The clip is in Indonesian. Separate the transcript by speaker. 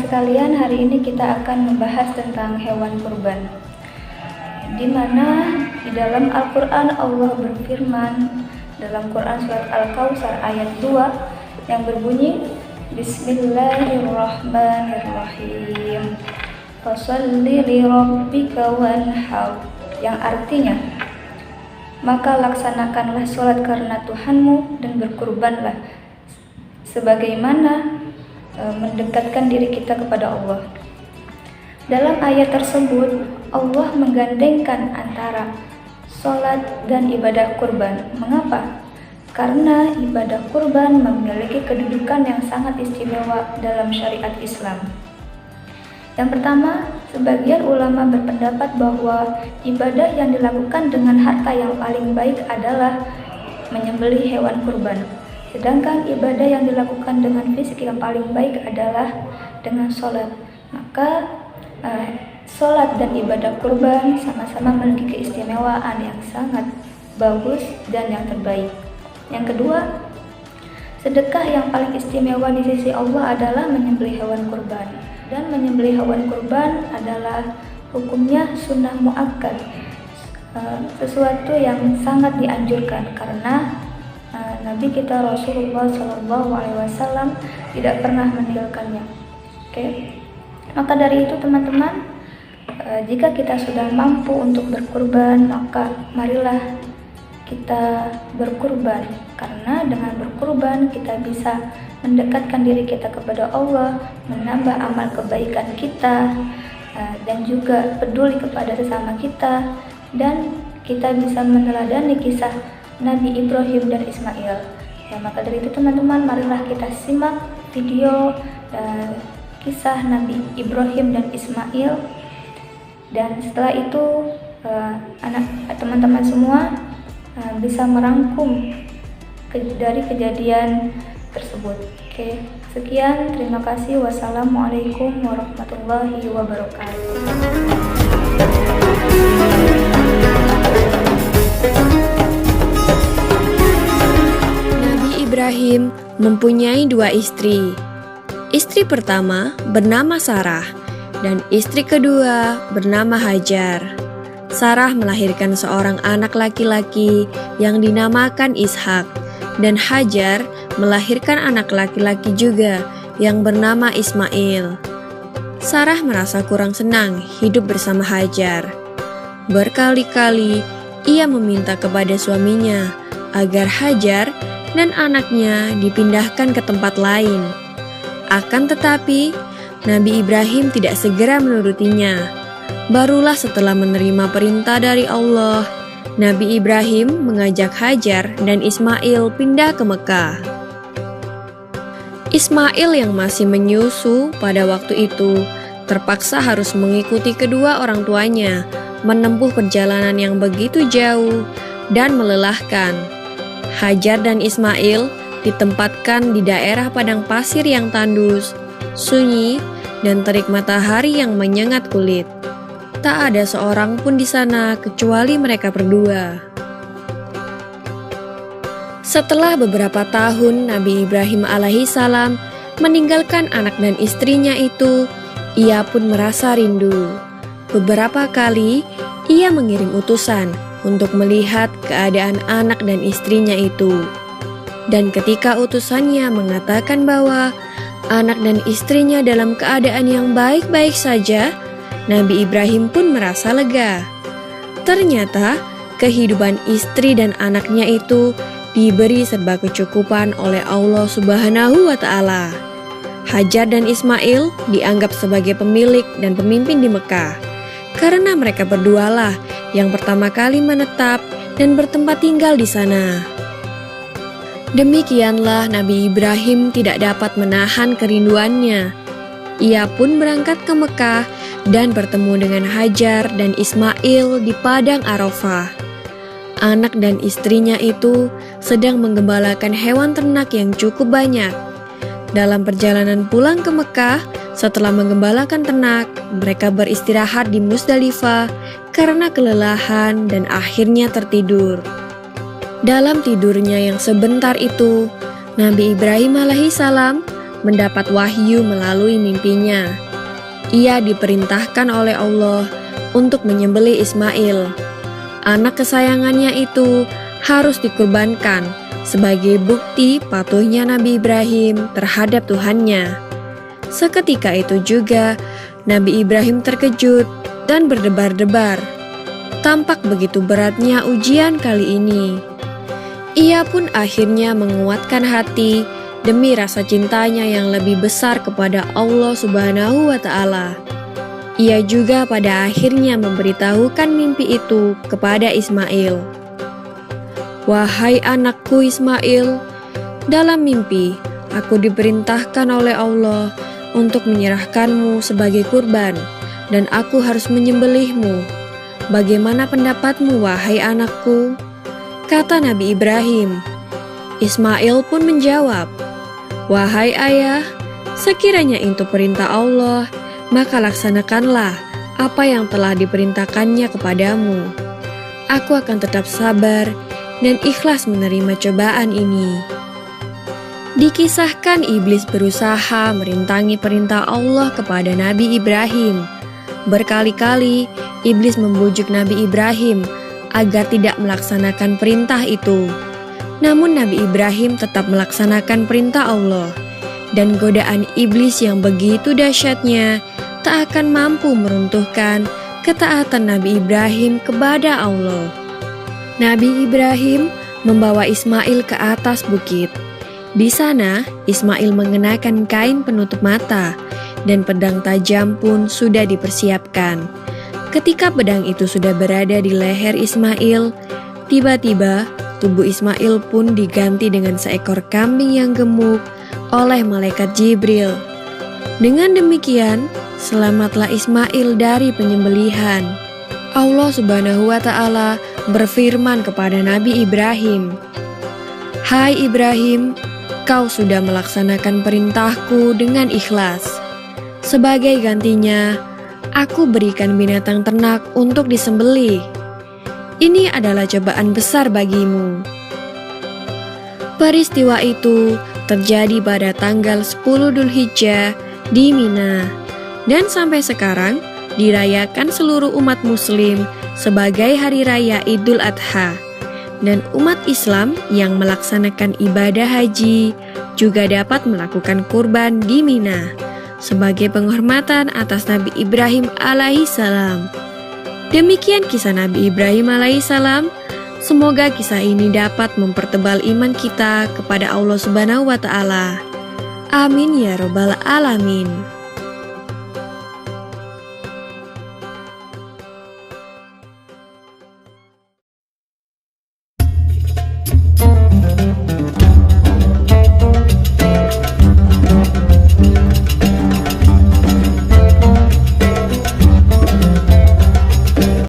Speaker 1: sekalian, hari ini kita akan membahas tentang hewan kurban, di mana di dalam Al-Quran Allah berfirman dalam Quran surat Al-Kautsar ayat 2 yang berbunyi Bismillahirrahmanirrahim, Fasholli lirabbika wanhar, yang artinya maka laksanakanlah sholat karena Tuhanmu dan berkurbanlah, sebagaimana mendekatkan diri kita kepada Allah. Dalam ayat tersebut Allah menggandengkan antara sholat dan ibadah kurban. Mengapa? Karena ibadah kurban memiliki kedudukan yang sangat istimewa dalam syariat Islam. Yang pertama, sebagian ulama berpendapat bahwa ibadah yang dilakukan dengan harta yang paling baik adalah menyembelih hewan kurban. Sedangkan ibadah yang dilakukan dengan fisik yang paling baik adalah dengan sholat. Maka sholat dan ibadah kurban sama-sama memiliki keistimewaan yang sangat bagus dan yang terbaik. Yang kedua, sedekah yang paling istimewa di sisi Allah adalah menyembelih hewan kurban. Dan menyembelih hewan kurban adalah hukumnya sunnah muakkad, sesuatu yang sangat dianjurkan karena Nabi kita Rasulullah SAW tidak pernah meninggalkannya. Maka dari itu teman-teman, jika kita sudah mampu untuk berkurban, maka marilah kita berkurban, karena dengan berkurban kita bisa mendekatkan diri kita kepada Allah, menambah amal kebaikan kita, dan juga peduli kepada sesama kita, dan kita bisa meneladani kisah Nabi Ibrahim dan Ismail. Maka dari itu teman-teman, marilah kita simak video kisah Nabi Ibrahim dan Ismail, dan setelah itu teman-teman semua bisa merangkum dari kejadian tersebut. Sekian, terima kasih. Wassalamualaikum warahmatullahi wabarakatuh.
Speaker 2: Ibrahim mempunyai dua istri. Istri pertama bernama Sarah dan istri kedua bernama Hajar. Sarah melahirkan seorang anak laki-laki yang dinamakan Ishak, dan Hajar melahirkan anak laki-laki juga yang bernama Ismail. Sarah merasa kurang senang hidup bersama Hajar. Berkali-kali ia meminta kepada suaminya agar Hajar dan anaknya dipindahkan ke tempat lain. Akan tetapi, Nabi Ibrahim tidak segera menurutinya. Barulah setelah menerima perintah dari Allah, Nabi Ibrahim mengajak Hajar dan Ismail pindah ke Mekah. Ismail yang masih menyusu pada waktu itu terpaksa harus mengikuti kedua orang tuanya menempuh perjalanan yang begitu jauh dan melelahkan. Hajar dan Ismail ditempatkan di daerah padang pasir yang tandus, sunyi, dan terik matahari yang menyengat kulit. Tak ada seorang pun di sana kecuali mereka berdua. Setelah beberapa tahun Nabi Ibrahim alaihissalam meninggalkan anak dan istrinya itu, ia pun merasa rindu. Beberapa kali ia mengirim utusan untuk melihat keadaan anak dan istrinya itu. Dan ketika utusannya mengatakan bahwa anak dan istrinya dalam keadaan yang baik-baik saja, Nabi Ibrahim pun merasa lega. Ternyata kehidupan istri dan anaknya itu diberi serba kecukupan oleh Allah Subhanahu wa Ta'ala. Hajar dan Ismail dianggap sebagai pemilik dan pemimpin di Mekah, karena mereka berdualah yang pertama kali menetap dan bertempat tinggal di sana. Demikianlah Nabi Ibrahim tidak dapat menahan kerinduannya. Ia pun berangkat ke Mekah dan bertemu dengan Hajar dan Ismail di padang Arafah. Anak dan istrinya itu sedang menggembalakan hewan ternak yang cukup banyak. Dalam perjalanan pulang ke Mekah, setelah menggembalakan ternak, mereka beristirahat di Musdalifah karena kelelahan dan akhirnya tertidur. Dalam tidurnya yang sebentar itu, Nabi Ibrahim alaihissalam mendapat wahyu melalui mimpinya. Ia diperintahkan oleh Allah untuk menyembelih Ismail. Anak kesayangannya itu harus dikurbankan sebagai bukti patuhnya Nabi Ibrahim terhadap Tuhannya. Seketika itu juga Nabi Ibrahim terkejut dan berdebar-debar. Tampak begitu beratnya ujian kali ini. Ia pun akhirnya menguatkan hati demi rasa cintanya yang lebih besar kepada Allah Subhanahu wa Ta'ala. Ia juga pada akhirnya memberitahukan mimpi itu kepada Ismail. "Wahai anakku Ismail, dalam mimpi aku diperintahkan oleh Allah untuk menyerahkanmu sebagai kurban, dan aku harus menyembelihmu. Bagaimana pendapatmu, wahai anakku?" Kata Nabi Ibrahim. Ismail pun menjawab, "Wahai ayah, sekiranya itu perintah Allah, maka laksanakanlah apa yang telah diperintahkannya kepadamu. Aku akan tetap sabar dan ikhlas menerima cobaan ini." Dikisahkan iblis berusaha merintangi perintah Allah kepada Nabi Ibrahim. Berkali-kali iblis membujuk Nabi Ibrahim agar tidak melaksanakan perintah itu. Namun Nabi Ibrahim tetap melaksanakan perintah Allah, dan godaan iblis yang begitu dahsyatnya tak akan mampu meruntuhkan ketaatan Nabi Ibrahim kepada Allah. Nabi Ibrahim membawa Ismail ke atas bukit. Di sana, Ismail mengenakan kain penutup mata, dan pedang tajam pun sudah dipersiapkan. Ketika pedang itu sudah berada di leher Ismail, tiba-tiba tubuh Ismail pun diganti dengan seekor kambing yang gemuk oleh malaikat Jibril. Dengan demikian, selamatlah Ismail dari penyembelihan. Allah Subhanahu wa Ta'ala berfirman kepada Nabi Ibrahim, "Hai Ibrahim, kau sudah melaksanakan perintahku dengan ikhlas. Sebagai gantinya, aku berikan binatang ternak untuk disembelih. Ini adalah cobaan besar bagimu." Peristiwa itu terjadi pada tanggal 10 Dzulhijjah di Mina, dan sampai sekarang dirayakan seluruh umat muslim sebagai hari raya Idul Adha. Dan umat Islam yang melaksanakan ibadah haji juga dapat melakukan kurban di Mina sebagai penghormatan atas Nabi Ibrahim alaihissalam. Demikian kisah Nabi Ibrahim alaihissalam. Semoga kisah ini dapat mempertebal iman kita kepada Allah Subhanahu wa Ta'ala. Amin ya Rabbal Alamin.